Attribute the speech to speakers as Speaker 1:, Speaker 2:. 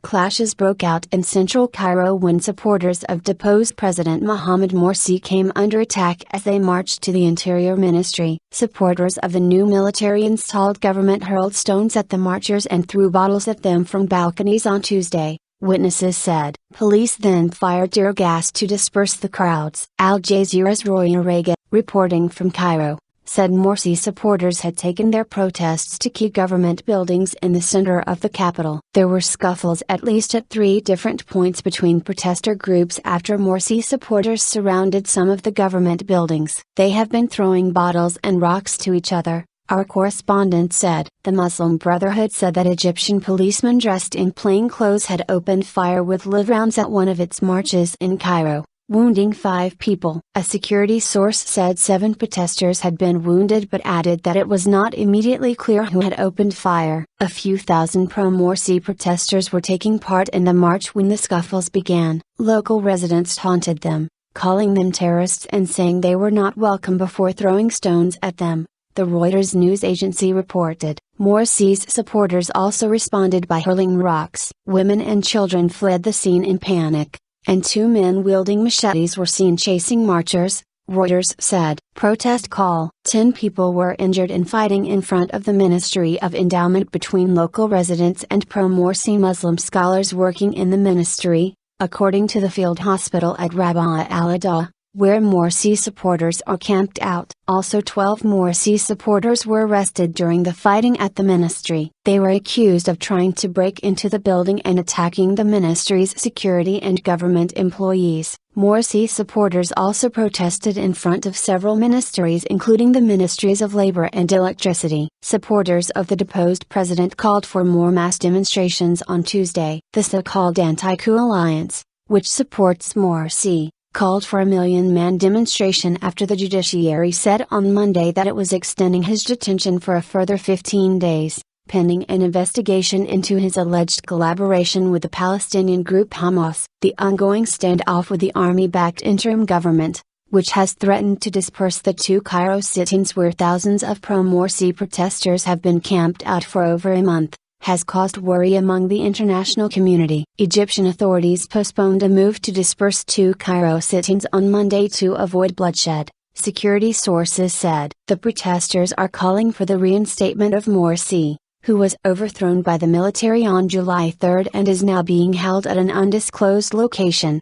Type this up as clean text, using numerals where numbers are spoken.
Speaker 1: Clashes broke out in central Cairo when supporters of deposed President Mohamed Morsi came under attack as they marched to the Interior Ministry. Supporters of the new military-installed government hurled stones at the marchers and threw bottles at them from balconies on Tuesday, witnesses said. Police then fired tear gas to disperse the crowds. Al Jazeera's Rageh, reporting from Cairo, said Morsi supporters had taken their protests to key government buildings in the center of the capital. There were scuffles at least at 3 different points between protester groups after Morsi supporters surrounded some of the government buildings. They have been throwing bottles and rocks to each other, our correspondent said. The Muslim Brotherhood said that Egyptian policemen dressed in plain clothes had opened fire with live rounds at one of its marches in Cairo, wounding 5 people. A security source said 7 protesters had been wounded but added that it was not immediately clear who had opened fire. A few thousand pro-Morsi protesters were taking part in the march when the scuffles began. Local residents taunted them, calling them terrorists and saying they were not welcome before throwing stones at them, the Reuters news agency reported. Morsi's supporters also responded by hurling rocks. Women and children fled the scene in panic, and 2 men wielding machetes were seen chasing marchers, Reuters said. Protest call. 10 people were injured in fighting in front of the Ministry of Endowment between local residents and pro-Morsi Muslim scholars working in the ministry, according to the field hospital at Rawya al-Ada, where Morsi supporters are camped out. Also 12 Morsi supporters were arrested during the fighting at the ministry. They were accused of trying to break into the building and attacking the ministry's security and government employees. Morsi supporters also protested in front of several ministries including the Ministries of Labor and Electricity. Supporters of the deposed president called for more mass demonstrations on Tuesday. The so-called anti-coup alliance, which supports Morsi, called for a 1 million-man demonstration after the judiciary said on Monday that it was extending his detention for a further 15 days, pending an investigation into his alleged collaboration with the Palestinian group Hamas. The ongoing standoff with the army-backed interim government, which has threatened to disperse the 2 Cairo sit-ins where thousands of pro-Morsi protesters have been camped out for over a month, has caused worry among the international community. Egyptian authorities postponed a move to disperse 2 Cairo sit-ins on Monday to avoid bloodshed, security sources said. The protesters are calling for the reinstatement of Morsi, who was overthrown by the military on July 3 and is now being held at an undisclosed location.